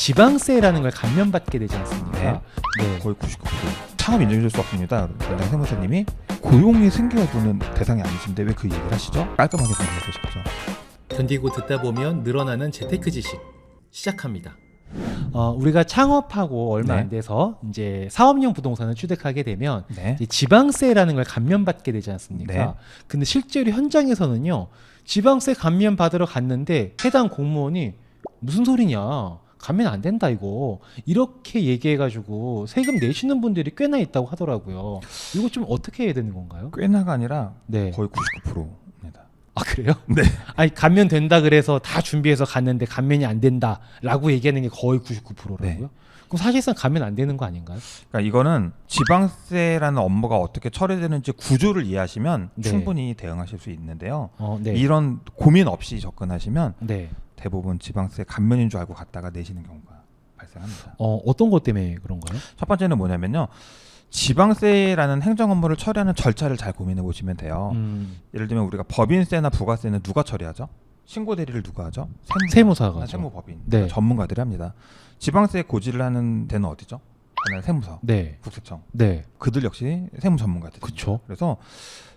지방세라는 걸 감면받게 되지 않습니까? 네. 네. 거의 99%. 창업 인정해줄 수 없습니다. 담당 세무사님이 고용이 생겨주는 대상이 아니신데 왜 그 얘기를 하시죠? 깔끔하게 정리해 주십시오. 견디고 듣다 보면 늘어나는 재테크 지식 시작합니다. 우리가 창업하고 얼마 네. 안 돼서 이제 사업용 부동산을 취득하게 되면 네. 이제 지방세라는 걸 감면받게 되지 않습니까? 네. 근데 실제로 현장에서는요, 지방세 감면 받으러 갔는데 해당 공무원이 무슨 소리냐, 감면 안 된다 이거, 이렇게 얘기해가지고 세금 내시는 분들이 꽤나 있다고 하더라고요. 이거 좀 어떻게 해야 되는 건가요? 꽤나가 아니라 네. 거의 99%입니다. 아, 그래요? 네. 아니, 감면 된다 그래서 다 준비해서 갔는데 감면이 안 된다라고 얘기하는 게 거의 99%라고요? 네. 그럼 사실상 감면 안 되는 거 아닌가요? 그러니까 이거는 지방세라는 업무가 어떻게 처리되는지 구조를 이해하시면 네. 충분히 대응하실 수 있는데요. 네. 이런 고민 없이 접근하시면 네. 대부분 지방세 감면인 줄 알고 갔다가 내시는 경우가 발생합니다. 어떤 것 때문에 그런가요? 첫 번째는 뭐냐면요. 지방세라는 행정 업무를 처리하는 절차를 잘 고민해 보시면 돼요. 예를 들면 우리가 법인세나 부가세는 누가 처리하죠? 신고 대리를 누가 하죠? 세무사가 하죠. 세무법인. 네. 전문가들이 합니다. 지방세 고지를 하는 데는 어디죠? 하나는 세무서, 네. 국세청. 네. 그들 역시 세무 전문가들. 그쵸. 그래서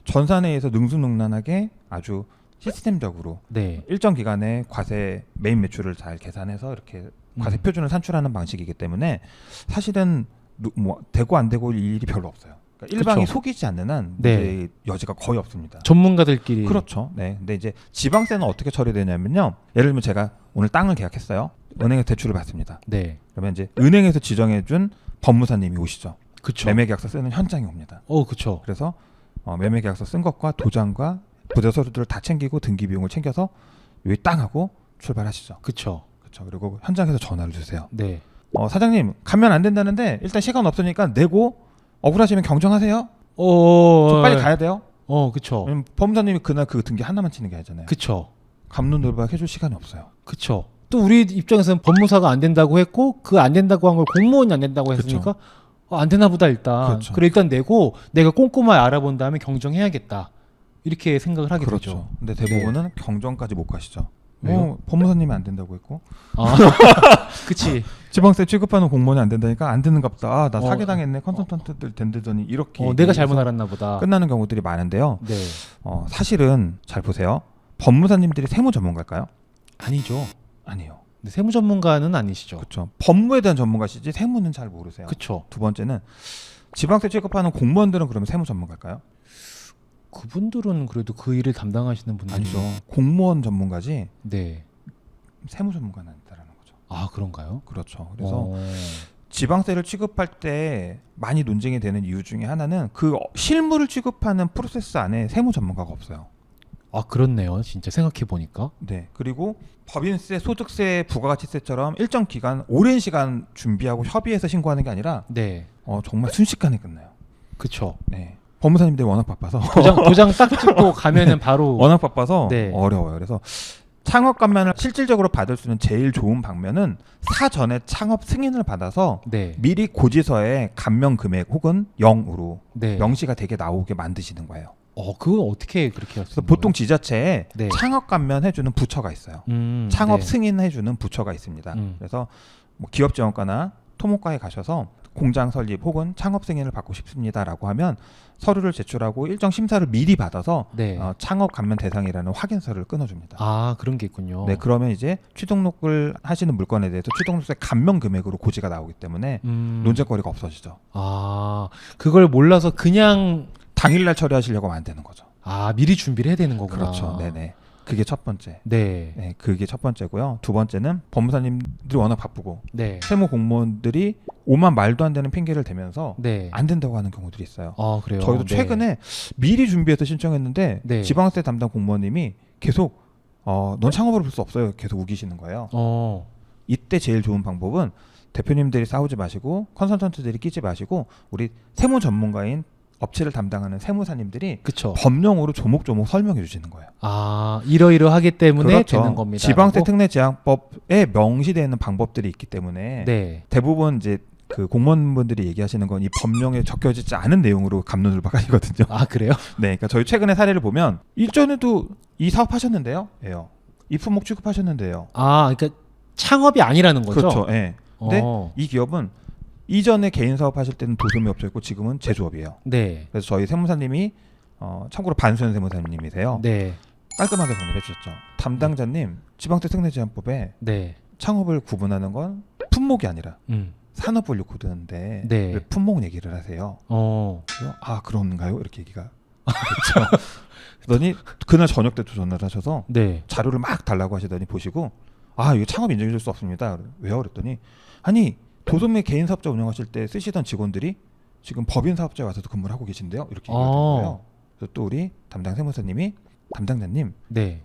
전산회에서 능수능란하게 아주 시스템적으로 네. 일정 기간에 과세 메인 매출을 잘 계산해서 이렇게 과세 표준을 산출하는 방식이기 때문에 사실은 뭐 되고 안 되고 일이 별로 없어요. 그러니까 일방이 그쵸. 속이지 않는 한 네. 문제의 여지가 거의 없습니다. 전문가들끼리. 그렇죠. 네. 근데 이제 지방세는 어떻게 처리되냐면요. 예를 들면 제가 오늘 땅을 계약했어요. 은행에서 대출을 받습니다. 네. 그러면 이제 은행에서 지정해준 법무사님이 오시죠. 그쵸. 매매계약서 쓰는 현장이 옵니다. 그쵸. 그래서 매매계약서 쓴 것과 도장과 부대 서류들을 다 챙기고 등기 비용을 챙겨서 여기 땅하고 출발하시죠. 그쵸. 그렇죠. 그리고 현장에서 전화를 주세요. 네. 사장님 가면 안 된다는데 일단 시간 없으니까 내고 억울하시면 경정하세요. 저 빨리 가야 돼요. 그쵸. 법무사님이 그날 그 등기 하나만 치는 게 아니잖아요. 그쵸. 갑론돌박 해줄 시간이 없어요. 그쵸. 또 우리 입장에서는 법무사가 안 된다고 했고 그 안 된다고 한 걸 공무원이 안 된다고 했으니까 안 되나 보다 일단. 그렇죠. 그래 일단 내고 내가 꼼꼼하게 알아본 다음에 경정해야겠다. 이렇게 생각을 하게 그렇죠. 되죠. 근데 대부분은 경정까지 못 가시죠. 법무사님이 안 된다고 했고 그치. 지방세 취급하는 공무원이 안 된다니까 안 되는가 보다. 나 어. 사기당했네. 컨설턴트들 된다더니 이렇게 내가 잘못 알았나 보다. 끝나는 경우들이 많은데요. 네. 사실은 잘 보세요. 법무사님들이 세무 전문가일까요? 아니죠. 아니에요. 근데 세무 전문가는 아니시죠. 그렇죠. 법무에 대한 전문가시지 세무는 잘 모르세요. 그쵸. 두 번째는 지방세 취급하는 공무원들은 그러면 세무 전문가일까요? 그분들은 그래도 그 일을 담당하시는 분들이 아니죠. 공무원 전문가지 네. 세무 전문가는 아니다라는 거죠. 아, 그런가요? 그렇죠. 그래서 지방세를 취급할 때 많이 논쟁이 되는 이유 중에 하나는 그 실무를 취급하는 프로세스 안에 세무 전문가가 없어요. 아, 그렇네요. 진짜 생각해 보니까. 네. 그리고 법인세, 소득세, 부가가치세처럼 일정 기간, 오랜 시간 준비하고 협의해서 신고하는 게 아니라 네. 정말 순식간에 끝나요. 그쵸. 네. 법무사님들이 워낙 바빠서 도장 딱 찍고 가면은 바로 워낙 바빠서 네. 어려워요. 그래서 창업 감면을 실질적으로 받을 수 있는 제일 좋은 방면은 사전에 창업 승인을 받아서 네. 미리 고지서에 감면 금액 혹은 0으로 네. 명시가 되게 나오게 만드시는 거예요. 그건 어떻게 그렇게 하시는 그래서 보통 지자체에 네. 창업 감면 해주는 부처가 있어요. 창업 네. 승인해주는 부처가 있습니다. 그래서 뭐 기업지원과나 토목과에 가셔서 공장 설립 혹은 창업 승인을 받고 싶습니다라고 하면 서류를 제출하고 일정 심사를 미리 받아서 네. 창업 감면 대상이라는 확인서를 끊어줍니다. 아, 그런 게 있군요. 네, 그러면 이제 취등록을 하시는 물건에 대해서 취등록세 감면 금액으로 고지가 나오기 때문에 논쟁거리가 없어지죠. 아, 그걸 몰라서 그냥 당일날 처리하시려고 하면 안 되는 거죠. 미리 준비를 해야 되는 거구나. 그렇죠. 네네. 그게 첫 번째. 네. 네, 그게 첫 번째고요. 두 번째는 법무사님들이 워낙 바쁘고 네. 세무 공무원들이 오만 말도 안 되는 핑계를 대면서 네. 안 된다고 하는 경우들이 있어요. 그래요. 저희도 네. 최근에 미리 준비해서 신청했는데 네. 지방세 담당 공무원님이 계속 넌 창업을 볼 수 없어요. 계속 우기시는 거예요. 이때 제일 좋은 방법은 대표님들이 싸우지 마시고 컨설턴트들이 끼지 마시고 우리 세무 전문가인 업체를 담당하는 세무사님들이 그쵸. 법령으로 조목조목 설명해 주시는 거예요. 이러이러하기 때문에 그렇죠. 되는 겁니다. 지방세 특례 제한법에 명시되어 있는 방법들이 있기 때문에 네. 대부분 이제 그 공무원분들이 얘기하시는 건 이 법령에 적혀지지 않은 내용으로 갑론을박하시거든요. 아, 그래요? 네, 그러니까 저희 최근에 사례를 보면 일전에도 이 사업 하셨는데요, 예요. 입품목 취급하셨는데요. 그러니까 창업이 아니라는 거죠. 그렇죠. 예. 근데 어. 이 기업은 이전에 개인 사업 하실 때는 도소매 업체였고 지금은 제조업이에요. 네. 그래서 저희 세무사님이 참고로 반수현 세무사님이세요. 네. 깔끔하게 정리해 주셨죠. 담당자님 지방세 특례제한법에 네. 창업을 구분하는 건 품목이 아니라 음. 산업분류 코드인데 네. 왜 품목 얘기를 하세요? 그래서 그런가요? 이렇게 얘기가 됐죠. 그러더니 그날 저녁 때도 전화를 하셔서 네. 자료를 막 달라고 하시더니 보시고 이거 창업 인정해 줄 수 없습니다. 왜요? 그랬더니 아니 도소매 개인 사업자 운영하실 때 쓰시던 직원들이 지금 법인 사업자에 와서도 근무를 하고 계신데요. 이렇게 얘기를 거예요. 그래서 또 우리 담당 세무사님이 담당자님 네.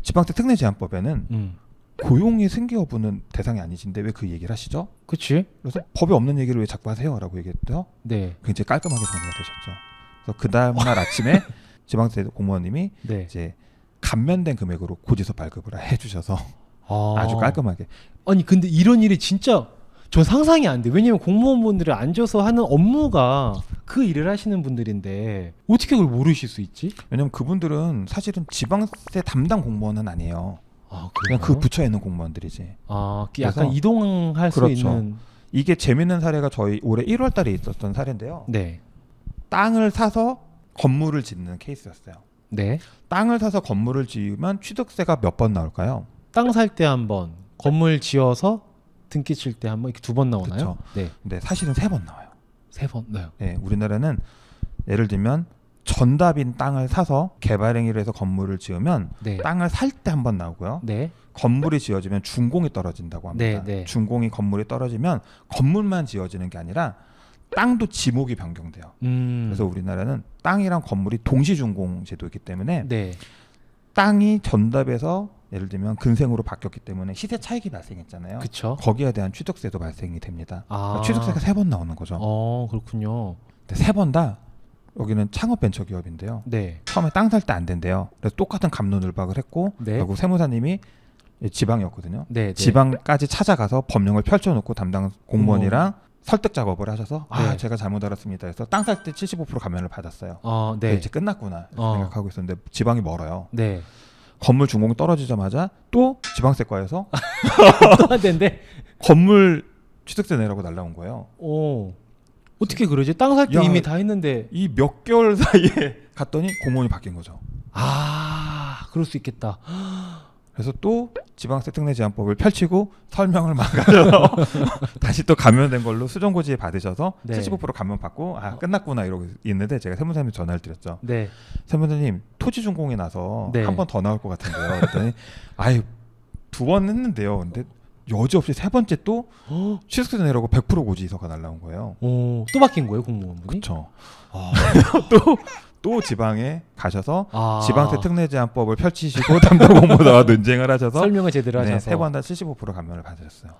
지방세 특례제한법에는 음. 고용이 승계 여부는 대상이 아니신데 왜 그 얘기를 하시죠? 그치? 그래서 법에 없는 얘기를 왜 자꾸 하세요라고 얘기했대요. 네. 굉장히 깔끔하게 정리가 되셨죠. 그래서 그 다음 날 아침에 지방세 공무원님이 네. 이제 감면된 금액으로 고지서 발급을 해주셔서 아주 깔끔하게. 아니 근데 이런 일이 진짜 전 상상이 안 돼. 왜냐면 공무원분들이 앉아서 하는 업무가 그 일을 하시는 분들인데 어떻게 그걸 모르실 수 있지? 왜냐면 그분들은 사실은 지방세 담당 공무원은 아니에요. 그냥 그 부처에 있는 공무원들이지. 약간 이동할 수 그렇죠. 있는. 이게 재밌는 사례가 저희 올해 1월달에 있었던 사례인데요. 네. 땅을 사서 건물을 짓는 케이스였어요. 네. 땅을 사서 건물을 지으면 취득세가 몇 번 나올까요? 땅 살 때 한 번, 건물 지어서 등기 칠 때 한 번, 이렇게 두 번 나오나요? 그쵸. 네. 근데 사실은 3번 나와요. 3번. 네. 네, 우리나라는 예를 들면 전답인 땅을 사서 개발 행위를 해서 건물을 지으면 네. 땅을 살 때 한 번 나오고요. 네. 건물이 지어지면 준공이 떨어진다고 합니다. 네, 네. 준공이 건물이 떨어지면 건물만 지어지는 게 아니라 땅도 지목이 변경돼요. 그래서 우리나라는 땅이랑 건물이 동시 준공 제도이기 때문에 네. 땅이 전답에서 예를 들면 근생으로 바뀌었기 때문에 시세 차익이 발생했잖아요. 그쵸. 거기에 대한 취득세도 발생이 됩니다. 아. 그러니까 취득세가 3번 나오는 거죠. 그렇군요. 근데 3번 다 여기는 창업 벤처 기업인데요. 네. 처음에 땅 살 때 안 된대요. 그래서 똑같은 갑론을박을 했고 네. 결국 세무사님이 지방이었거든요. 네. 네. 지방까지 찾아가서 법령을 펼쳐놓고 담당 공무원이랑 설득 작업을 하셔서 네. 제가 잘못 알았습니다. 그래서 땅 살 때 75% 감면을 받았어요. 네. 이제 끝났구나 생각하고 있었는데 지방이 멀어요. 네. 건물 준공이 떨어지자마자 또 지방세과에서 또 안 된대. 건물 취득세 내라고 날라온 거예요. 어떻게 그러지? 땅 살 때 야, 이미 다 했는데. 이 몇 개월 사이에 갔더니 공무원이 바뀐 거죠. 그럴 수 있겠다. 그래서 또 지방세 특례 제한법을 펼치고 설명을 망가져서 다시 또 감면된 걸로 수정고지에 받으셔서 네. 75% 감면 받고 끝났구나 이러고 있는데 제가 세무사님 전화를 드렸죠. 네. 세무사님 토지 준공이 나서 네. 한 번 더 나올 것 같은데요. 그랬더니 2번 했는데요. 근데 여지없이 3번째 또 취득세 내라고 100% 고지서가 날라온 거예요. 또 바뀐 거예요, 공무원분이? 그렇죠. 또 지방에 가셔서 지방세 특례 제한법을 펼치시고 담당 공무원과 논쟁을 하셔서 설명을 제대로 하셔서 3번 다 75% 감면을 받으셨어요.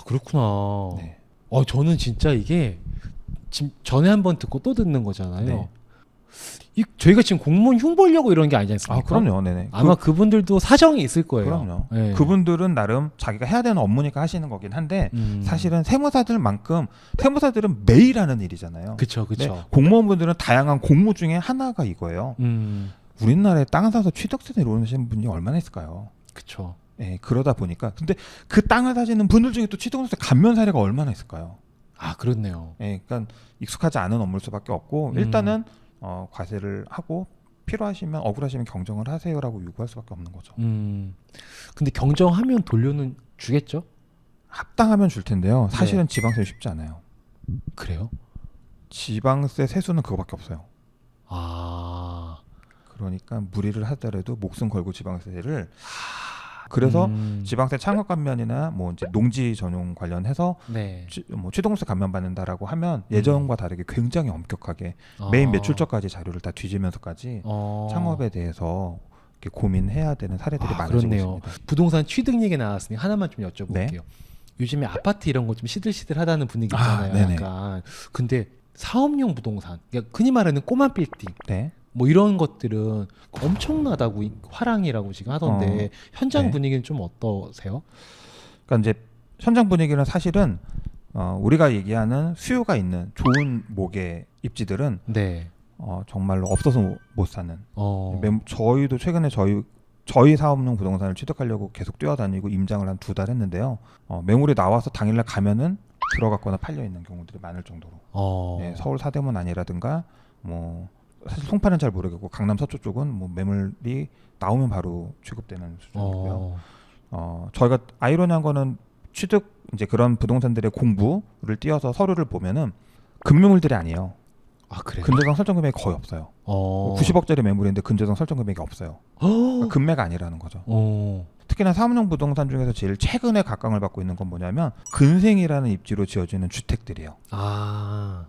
그렇구나. 네. 저는 진짜 이게 지금 전에 한번 듣고 또 듣는 거잖아요. 네. 저희가 지금 공무원 흉 보려고 이런 게 아니지 않습니까? 그럼요. 네네. 아마 그분들도 사정이 있을 거예요. 그럼요. 네. 그분들은 나름 자기가 해야 되는 업무니까 하시는 거긴 한데 사실은 세무사들은 매일 하는 일이잖아요. 그렇죠. 네, 공무원분들은 다양한 공무 중에 하나가 이거예요. 우리나라에 땅 사서 취득세 내려오시는 분이 얼마나 있을까요? 그렇죠. 네, 그러다 보니까 근데 그 땅을 사시는 분들 중에 또 취득세 감면 사례가 얼마나 있을까요? 그렇네요. 네, 그러니까 익숙하지 않은 업무일 수밖에 없고 일단은 과세를 하고 필요하시면 억울하시면 경정을 하세요라고 요구할 수밖에 없는 거죠. 근데 경정하면 돌려는 주겠죠? 합당하면 줄 텐데요. 사실은 네. 지방세 쉽지 않아요. 그래요? 지방세 세수는 그거밖에 없어요. 그러니까 무리를 하더라도 목숨 걸고 지방세를 그래서 지방세 창업 감면이나 뭐 이제 농지 전용 관련해서 네. 취득세 감면 받는다라고 하면 예전과 다르게 굉장히 엄격하게 메인 매출처까지 자료를 다 뒤지면서까지 창업에 대해서 이렇게 고민해야 되는 사례들이 많아지고 그렇네요. 있습니다. 부동산 취득 얘기 나왔으니 하나만 좀 여쭤볼게요. 네. 요즘에 아파트 이런 거 좀 시들시들하다는 분위기 있잖아요. 네네. 약간. 근데 사업용 부동산, 그러니까 흔히 말하는 꼬마 빌딩 네. 뭐 이런 것들은 엄청나다고 화랑이라고 지금 하던데 현장 네. 분위기는 좀 어떠세요? 그러니까 이제 현장 분위기는 사실은 우리가 얘기하는 수요가 있는 좋은 목의 입지들은 네. 정말로 없어서 못 사는. 저희도 최근에 저희 저희 사업용 부동산을 취득하려고 계속 뛰어다니고 임장을 한 2달 했는데요. 매물이 나와서 당일날 가면은 들어갔거나 팔려 있는 경우들이 많을 정도로. 네, 서울 사대문 아니라든가 뭐 사실 송파는 잘 모르겠고 강남 서초 쪽은 뭐 매물이 나오면 바로 취급되는 수준이고요. 저희가 아이러니한 거는 취득 이제 그런 부동산들의 공부를 띄어서 서류를 보면은 금매물들이 아니에요. 아 그래요? 근저당 설정 금액이 거의 없어요. 90억짜리 매물인데 근저당 설정 금액이 없어요. 그러니까 금매가 아니라는 거죠. 특히나 사업용 부동산 중에서 제일 최근에 각광을 받고 있는 건 뭐냐면 근생이라는 입지로 지어지는 주택들이에요. 아,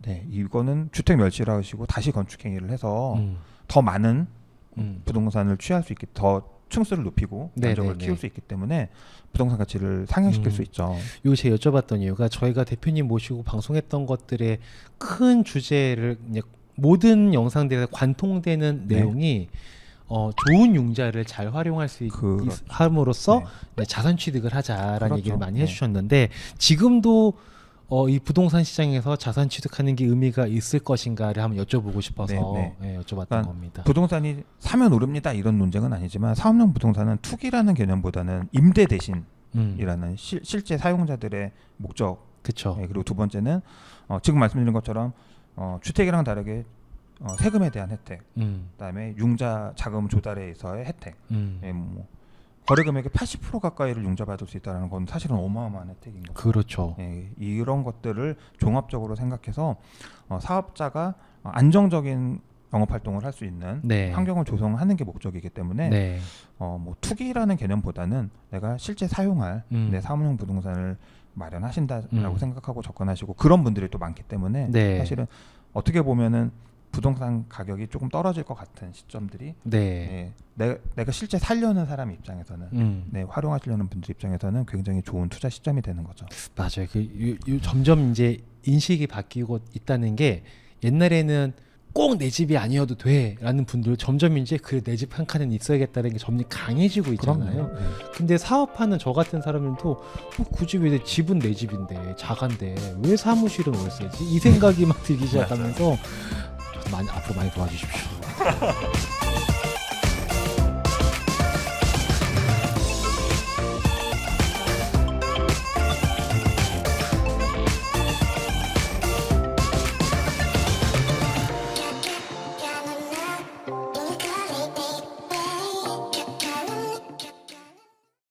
네, 이거는 주택 멸치를 하시고 다시 건축 행위를 해서 더 많은 부동산을 취할 수 있게 더 층수를 높이고 면적을 키울 수 있기 때문에 부동산 가치를 상향시킬 수 있죠. 요 제가 여쭤봤던 이유가 저희가 대표님 모시고 방송했던 것들의 큰 주제를 그냥 모든 영상들에서 관통되는 네. 내용이 좋은 융자를 잘 활용할 수 함으로써 네, 자산 취득을 하자라는 그렇죠. 얘기를 많이 네. 해주셨는데 지금도 이 부동산 시장에서 자산 취득하는 게 의미가 있을 것인가를 한번 여쭤보고 싶어서 네, 여쭤봤던 그러니까 겁니다. 부동산이 사면 오릅니다 이런 논쟁은 아니지만 사업용 부동산은 투기라는 개념보다는 임대 대신이라는 실제 사용자들의 목적. 그렇죠. 네, 그리고 두 번째는 지금 말씀드린 것처럼 주택이랑 다르게 세금에 대한 혜택, 그다음에 융자 자금 조달에 있어의 혜택, 뭐 거래 금액의 80% 가까이를 융자받을 수 있다는 건 사실은 어마어마한 혜택인 거죠. 그렇죠. 예, 이런 것들을 종합적으로 생각해서 사업자가 안정적인 영업 활동을 할 수 있는 네. 환경을 조성하는 게 목적이기 때문에 네. 뭐 투기라는 개념보다는 내가 실제 사용할 내 사업용 부동산을 마련하신다라고 생각하고 접근하시고 그런 분들이 또 많기 때문에 네. 사실은 어떻게 보면은 부동산 가격이 조금 떨어질 것 같은 시점들이 네. 내가 실제 살려는 사람 입장에서는 활용하시려는 분들 입장에서는 굉장히 좋은 투자 시점이 되는 거죠. 맞아요. 점점 이제 인식이 바뀌고 있다는 게 옛날에는 꼭 내 집이 아니어도 돼라는 분들 점점 이제 그 내 집 한 칸은 있어야겠다는 게 점점 강해지고 있잖아요. 근데 사업하는 저 같은 사람들도 굳이 왜 집은 내 집인데 자간데 왜 사무실은 월세지? 이 생각이 막 들기 시작하면서 앞으로 많이 도와주십시오.